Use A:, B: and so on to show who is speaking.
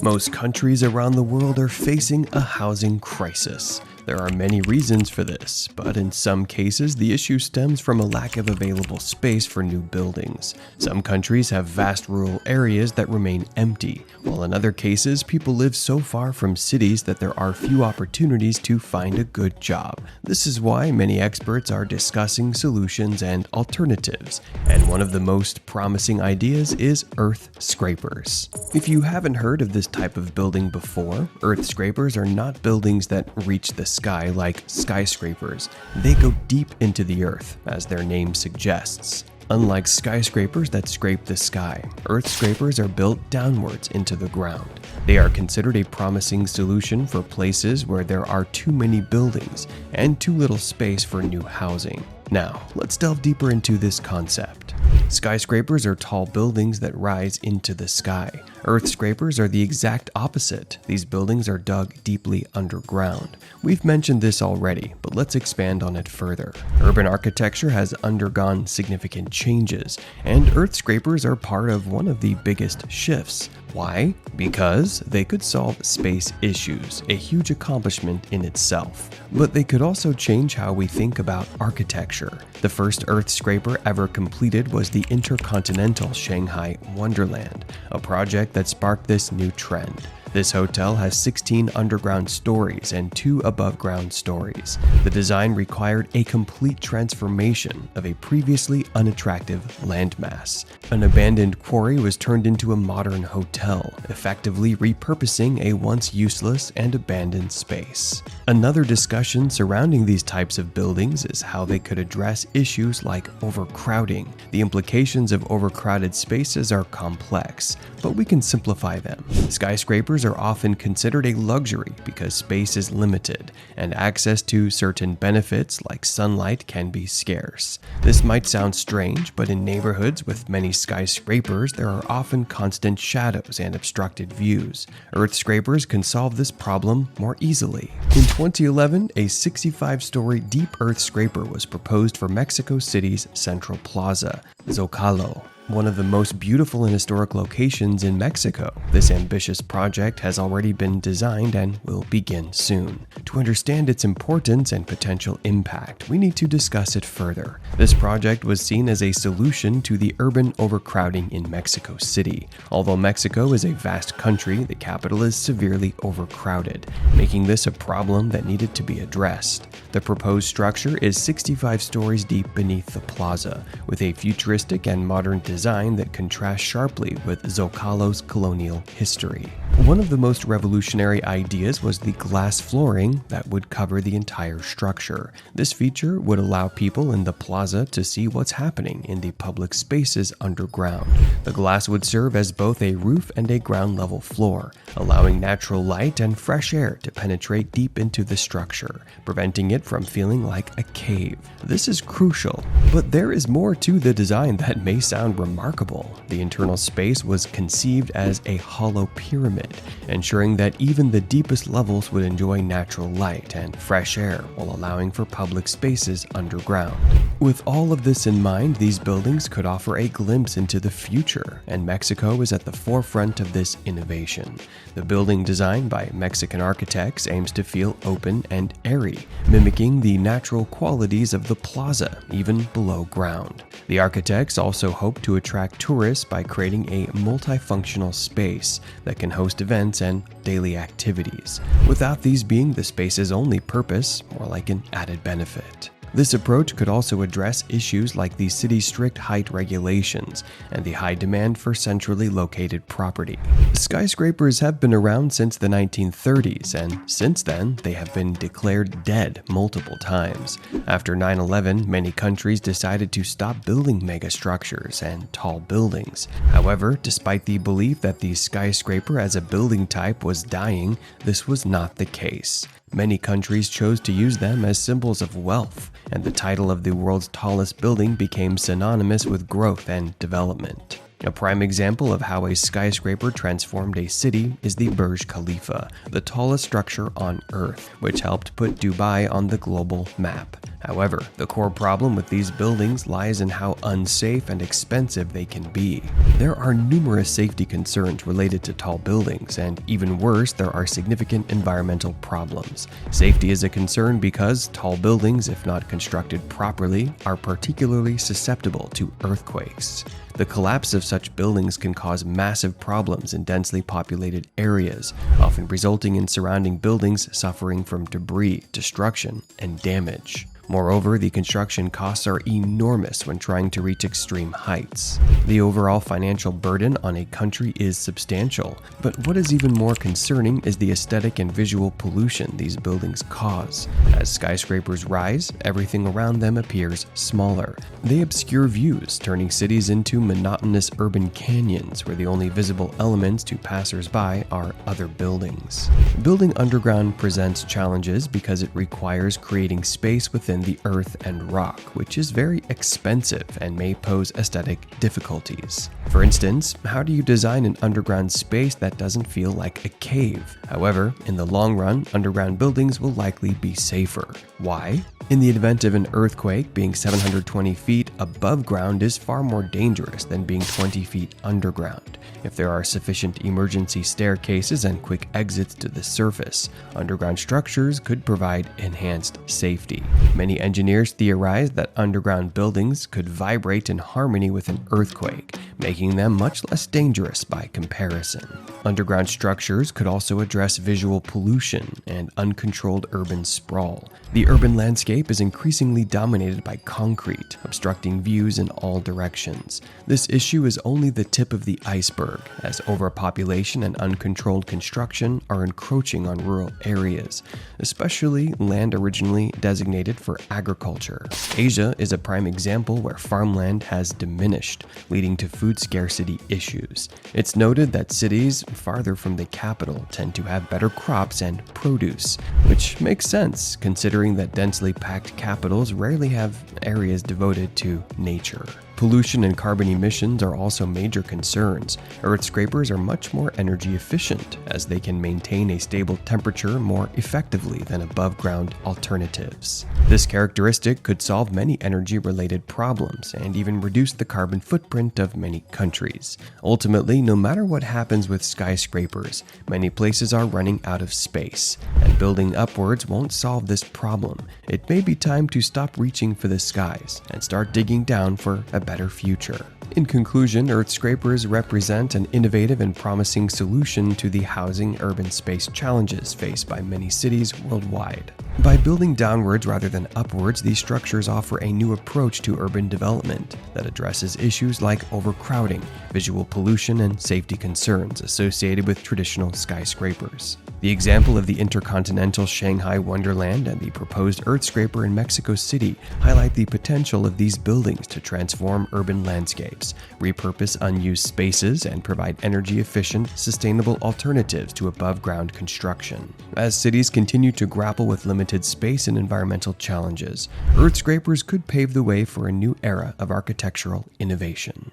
A: Most countries around the world are facing a housing crisis. There are many reasons for this, but in some cases the issue stems from a lack of available space for new buildings. Some countries have vast rural areas that remain empty, while in other cases people live so far from cities that there are few opportunities to find a good job. This is why many experts are discussing solutions and alternatives, and one of the most promising ideas is earth scrapers. If you haven't heard of this type of building before, earth scrapers are not buildings that reach the sky like skyscrapers. They go deep into the earth, as their name suggests. Unlike skyscrapers that scrape the sky, earth scrapers are built downwards into the ground. They are considered a promising solution for places where there are too many buildings and too little space for new housing. Now, let's delve deeper into this concept. Skyscrapers are tall buildings that rise into the sky. Earth scrapers are the exact opposite. These buildings are dug deeply underground. We've mentioned this already, but let's expand on it further. Urban architecture has undergone significant changes, and earth scrapers are part of one of the biggest shifts. Why? Because they could solve space issues, a huge accomplishment in itself. But they could also change how we think about architecture. The first earth scraper ever completed was the Intercontinental Shanghai Wonderland, a project that sparked this new trend. This hotel has 16 underground stories and 2 above-ground stories. The design required a complete transformation of a previously unattractive landmass. An abandoned quarry was turned into a modern hotel, effectively repurposing a once useless and abandoned space. Another discussion surrounding these types of buildings is how they could address issues like overcrowding. The implications of overcrowded spaces are complex, but we can simplify them. Skyscrapers are often considered a luxury because space is limited, and access to certain benefits like sunlight can be scarce. This might sound strange, but in neighborhoods with many skyscrapers, there are often constant shadows and obstructed views. Earth scrapers can solve this problem more easily. In 2011, a 65-story deep earth scraper was proposed for Mexico City's Central Plaza, Zocalo, one of the most beautiful and historic locations in Mexico. This ambitious project has already been designed and will begin soon. To understand its importance and potential impact, we need to discuss it further. This project was seen as a solution to the urban overcrowding in Mexico City. Although Mexico is a vast country, the capital is severely overcrowded, making this a problem that needed to be addressed. The proposed structure is 65 stories deep beneath the plaza, with a futuristic and modern design that contrasts sharply with Zocalo's colonial history. One of the most revolutionary ideas was the glass flooring that would cover the entire structure. This feature would allow people in the plaza to see what's happening in the public spaces underground. The glass would serve as both a roof and a ground-level floor, allowing natural light and fresh air to penetrate deep into the structure, preventing it from feeling like a cave. This is crucial, but there is more to the design that may sound remarkable. The internal space was conceived as a hollow pyramid, ensuring that even the deepest levels would enjoy natural light and fresh air while allowing for public spaces underground. With all of this in mind, these buildings could offer a glimpse into the future, and Mexico is at the forefront of this innovation. The building design by Mexican architects aims to feel open and airy, mimicking the natural qualities of the plaza, even below ground. The architects also hope to attract tourists by creating a multifunctional space that can host events and daily activities, without these being the space's only purpose, more like an added benefit. This approach could also address issues like the city's strict height regulations and the high demand for centrally located property. Skyscrapers have been around since the 1930s, and since then, they have been declared dead multiple times. After 9/11, many countries decided to stop building megastructures and tall buildings. However, despite the belief that the skyscraper as a building type was dying, this was not the case. Many countries chose to use them as symbols of wealth, and the title of the world's tallest building became synonymous with growth and development. A prime example of how a skyscraper transformed a city is the Burj Khalifa, the tallest structure on Earth, which helped put Dubai on the global map. However, the core problem with these buildings lies in how unsafe and expensive they can be. There are numerous safety concerns related to tall buildings, and even worse, there are significant environmental problems. Safety is a concern because tall buildings, if not constructed properly, are particularly susceptible to earthquakes. The collapse of such buildings can cause massive problems in densely populated areas, often resulting in surrounding buildings suffering from debris, destruction, and damage. Moreover, the construction costs are enormous when trying to reach extreme heights. The overall financial burden on a country is substantial, but what is even more concerning is the aesthetic and visual pollution these buildings cause. As skyscrapers rise, everything around them appears smaller. They obscure views, turning cities into monotonous urban canyons where the only visible elements to passers-by are other buildings. Building underground presents challenges because it requires creating space within the earth and rock, which is very expensive and may pose aesthetic difficulties. For instance, how do you design an underground space that doesn't feel like a cave? However, in the long run, underground buildings will likely be safer. Why? In the event of an earthquake, being 720 feet above ground is far more dangerous than being 20 feet underground. If there are sufficient emergency staircases and quick exits to the surface, underground structures could provide enhanced safety. Many engineers theorize that underground buildings could vibrate in harmony with an earthquake, making them much less dangerous by comparison. Underground structures could also address visual pollution and uncontrolled urban sprawl. The urban landscape is increasingly dominated by concrete, obstructing views in all directions. This issue is only the tip of the iceberg, as overpopulation and uncontrolled construction are encroaching on rural areas, especially land originally designated for agriculture. Asia is a prime example where farmland has diminished, leading to food scarcity issues. It's noted that cities farther from the capital tend to have better crops and produce, which makes sense considering that densely packed capitals rarely have areas devoted to nature. Pollution and carbon emissions are also major concerns. Earth scrapers are much more energy efficient, as they can maintain a stable temperature more effectively than above-ground alternatives. This characteristic could solve many energy-related problems and even reduce the carbon footprint of many countries. Ultimately, no matter what happens with skyscrapers, many places are running out of space, and building upwards won't solve this problem. It may be time to stop reaching for the skies and start digging down for a better future. In conclusion, earth scrapers represent an innovative and promising solution to the housing urban space challenges faced by many cities worldwide. By building downwards rather than upwards, these structures offer a new approach to urban development that addresses issues like overcrowding, visual pollution, and safety concerns associated with traditional skyscrapers. The example of the intercontinental Shanghai Wonderland and the proposed earth scraper in Mexico City highlight the potential of these buildings to transform urban landscapes, repurpose unused spaces, and provide energy-efficient, sustainable alternatives to above-ground construction. As cities continue to grapple with limited space and environmental challenges, earth scrapers could pave the way for a new era of architectural innovation.